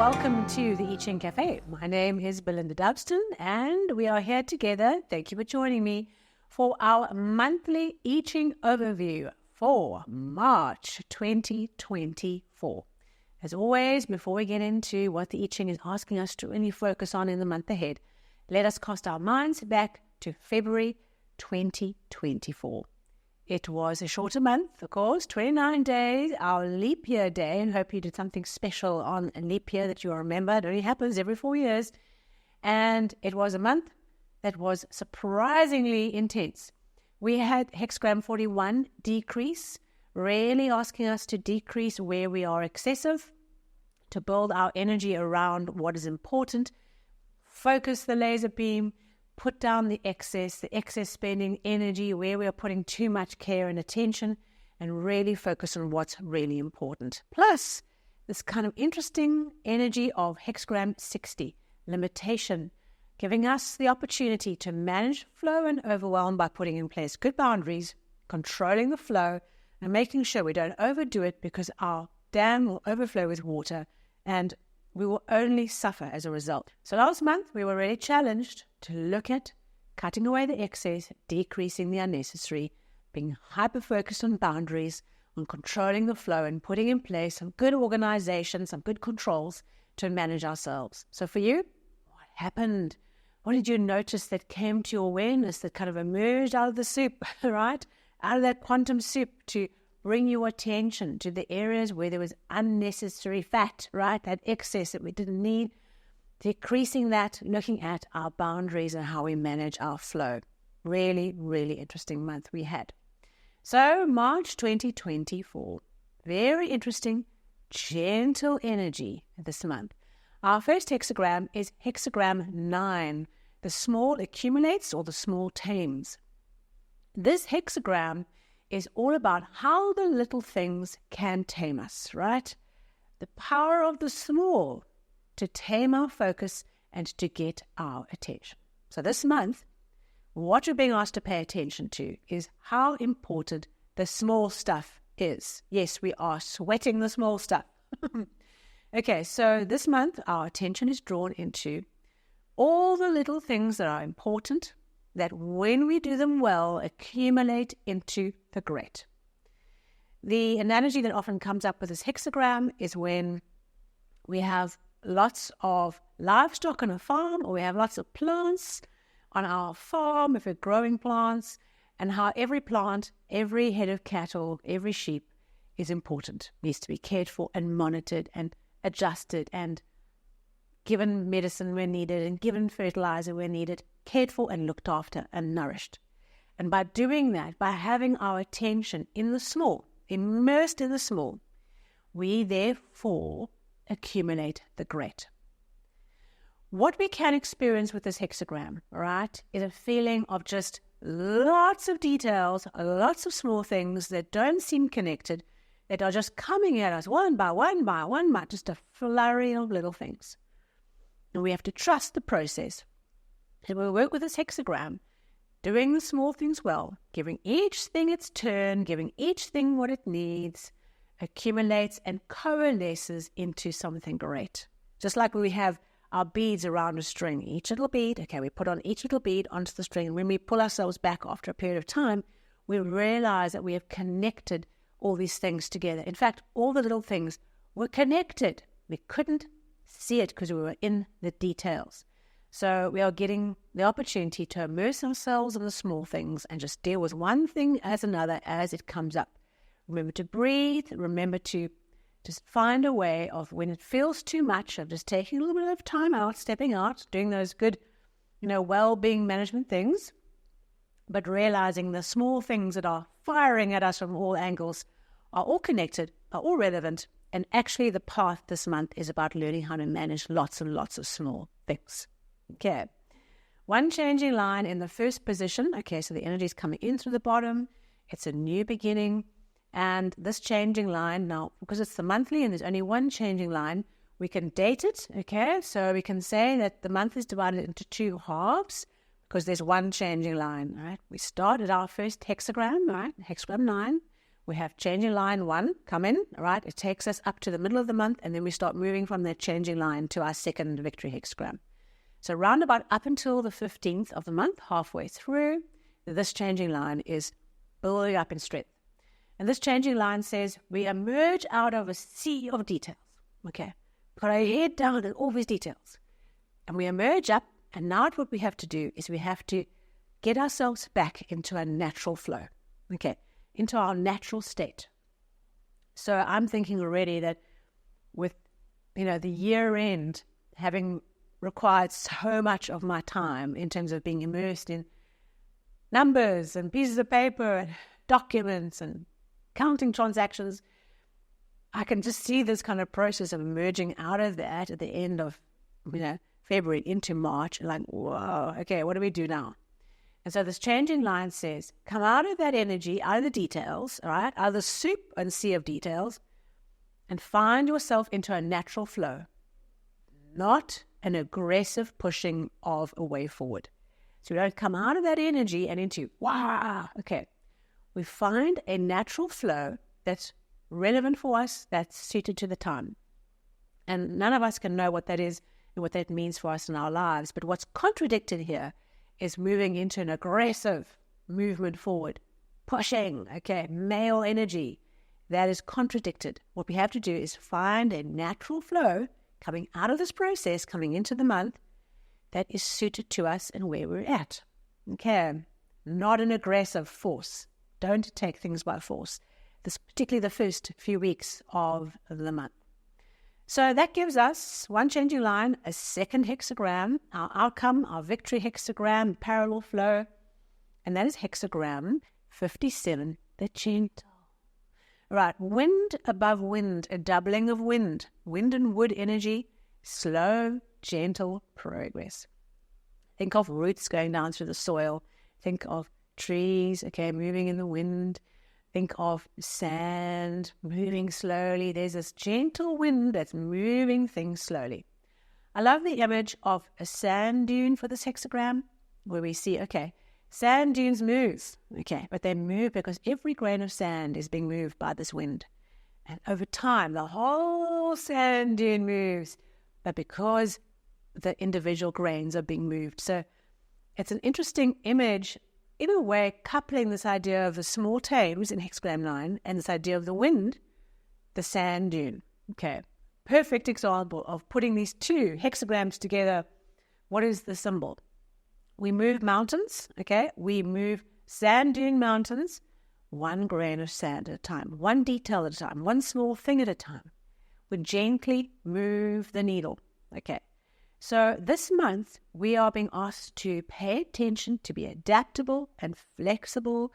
welcome to the I Ching Cafe. My name is Belinda Dubston and we are here together. Thank you for joining me for our monthly I Ching overview for March 2024. As always, before we get into what the I Ching is asking us to really focus on in the month ahead, let us cast our minds back to February 2024. It was a shorter month, of course, 29 days, our leap year day, and hope you did something special on a leap year that you remember. It only happens every 4 years. And it was a month that was surprisingly intense. We had Hexagram 41 decrease, really asking us to decrease where we are excessive, to build our energy around what is important, focus the laser beam, put down the excess spending energy where we are putting too much care and attention, and really focus on what's really important. Plus, this kind of interesting energy of Hexagram 60, limitation, giving us the opportunity to manage flow and overwhelm by putting in place good boundaries, controlling the flow, and making sure we don't overdo it because our dam will overflow with water and we will only suffer as a result. So last month, we were really challenged to look at cutting away the excess, decreasing the unnecessary, being hyper-focused on boundaries, on controlling the flow and putting in place some good organization, some good controls to manage ourselves. So for you, what happened? What did you notice that came to your awareness that kind of emerged out of the soup, right? Out of that quantum soup to bring your attention to the areas where there was unnecessary fat, right? That excess that we didn't need, decreasing that, looking at our boundaries and how we manage our flow. Really, really interesting month we had. So March 2024, very interesting, gentle energy this month. Our first hexagram is Hexagram 9. The small accumulates or the small tames. This hexagram is all about how the little things can tame us, right? The power of the small to tame our focus and to get our attention. So this month, what you're being asked to pay attention to is how important the small stuff is. Yes, we are sweating the small stuff. Okay, so this month, our attention is drawn into all the little things that are important, that when we do them well, accumulate into the great. The analogy that often comes up with this hexagram is when we have lots of livestock on a farm, or we have lots of plants on our farm, if we're growing plants, and how every plant, every head of cattle, every sheep is important, needs to be cared for and monitored and adjusted and given medicine where needed and given fertilizer where needed, cared for and looked after and nourished. And by doing that, by having our attention in the small, immersed in the small, we therefore accumulate the great. What we can experience with this hexagram, right, is a feeling of just lots of details, lots of small things that don't seem connected, that are just coming at us one by one, just a flurry of little things. And we have to trust the process. And we'll work with this hexagram, doing the small things well, giving each thing its turn, giving each thing what it needs, accumulates and coalesces into something great. Just like we have our beads around a string, each little bead, okay, we put on each little bead onto the string. And when we pull ourselves back after a period of time, we realize that we have connected all these things together. In fact, all the little things were connected. We couldn't see it because we were in the details. So we are getting the opportunity to immerse ourselves in the small things and just deal with one thing as another as it comes up. Remember to breathe. Remember to just find a way of, when it feels too much, of just taking a little bit of time out, stepping out, doing those good, well-being management things, but realizing the small things that are firing at us from all angles are all connected, are all relevant, and actually the path this month is about learning how to manage lots and lots of small things. Okay. One changing line in the first position. Okay, so the energy is coming in through the bottom. It's a new beginning. And this changing line, now, because it's the monthly and there's only one changing line, we can date it, okay? So we can say that the month is divided into two halves because there's one changing line, right? We start at our first hexagram, right? Hexagram 9. we have changing line 1 come in, all right? It takes us up to the middle of the month, and then we start moving from that changing line to our second victory hexagram. So round about up until the 15th of the month, halfway through, this changing line is building up in strength. And this changing line says we emerge out of a sea of details, okay? Put our head down in all these details. And we emerge up, and now what we have to do is we have to get ourselves back into a natural flow, okay, into our natural state. So I'm thinking already that with, the year end having required so much of my time in terms of being immersed in numbers and pieces of paper and documents and counting transactions, I can just see this kind of process of emerging out of that at the end of, February into March, and like, whoa, okay, what do we do now? And so this changing line says, come out of that energy, out of the details, all right, out of the soup and sea of details, and find yourself into a natural flow, not an aggressive pushing of a way forward. So we don't come out of that energy and into, wow, okay. We find a natural flow that's relevant for us, that's suited to the time. And none of us can know what that is and what that means for us in our lives. But what's contradicted here is moving into an aggressive movement forward, pushing, okay, male energy. That is contradicted. What we have to do is find a natural flow coming out of this process, coming into the month, that is suited to us and where we're at. Okay, not an aggressive force. Don't take things by force. This, particularly the first few weeks of the month. So that gives us one changing line, a second hexagram, our outcome, our victory hexagram, parallel flow, and that is hexagram 57, the gentle. Right, wind above wind, a doubling of wind and wood energy, slow, gentle progress. Think of roots going down through the soil. Think of trees, okay, moving in the wind. Think of sand moving slowly. There's this gentle wind that's moving things slowly. I love the image of a sand dune for this hexagram, where we see, okay, sand dunes move, okay, but they move because every grain of sand is being moved by this wind. And over time, the whole sand dune moves, but because the individual grains are being moved. So it's an interesting image, in a way, coupling this idea of the small Tames in hexagram 9 and this idea of the wind, the sand dune. Okay, perfect example of putting these two hexagrams together. What is the symbol? We move mountains, okay? We move sand dune mountains, one grain of sand at a time, one detail at a time, one small thing at a time. We gently move the needle, okay? So this month, we are being asked to pay attention, to be adaptable and flexible,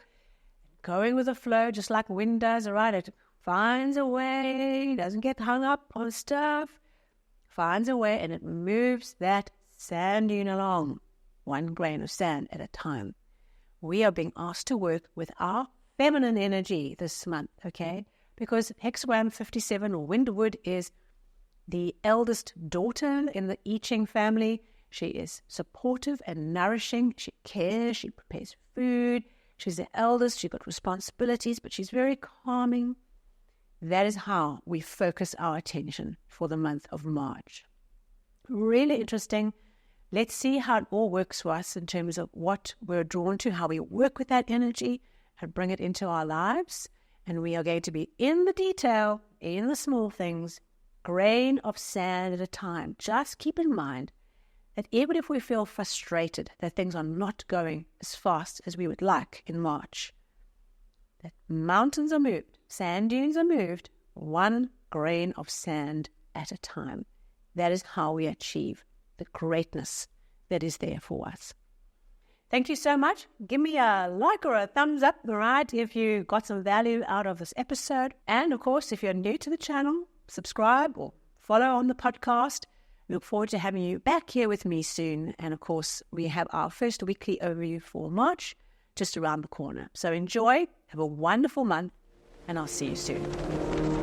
going with the flow, just like wind does, all right? It finds a way, doesn't get hung up on stuff, finds a way, and it moves that sand dune along, one grain of sand at a time. We are being asked to work with our feminine energy this month, okay? Because hexagram 57, or windwood, is the eldest daughter in the I Ching family. She is supportive and nourishing. She cares. She prepares food. She's the eldest. She's got responsibilities, but she's very calming. That is how we focus our attention for the month of March. Really interesting. Let's see how it all works for us in terms of what we're drawn to, how we work with that energy and bring it into our lives. And we are going to be in the detail, in the small things, grain of sand at a time. Just keep in mind that even if we feel frustrated that things are not going as fast as we would like in March, that mountains are moved, sand dunes are moved, one grain of sand at a time. That is how we achieve the greatness that is there for us. Thank you so much. Give me a like or a thumbs up, right, if you got some value out of this episode. And of course, if you're new to the channel, subscribe or follow on the podcast. Look forward to having you back here with me soon. And of course, we have our first weekly overview for March just around the corner. So enjoy, have a wonderful month, and I'll see you soon.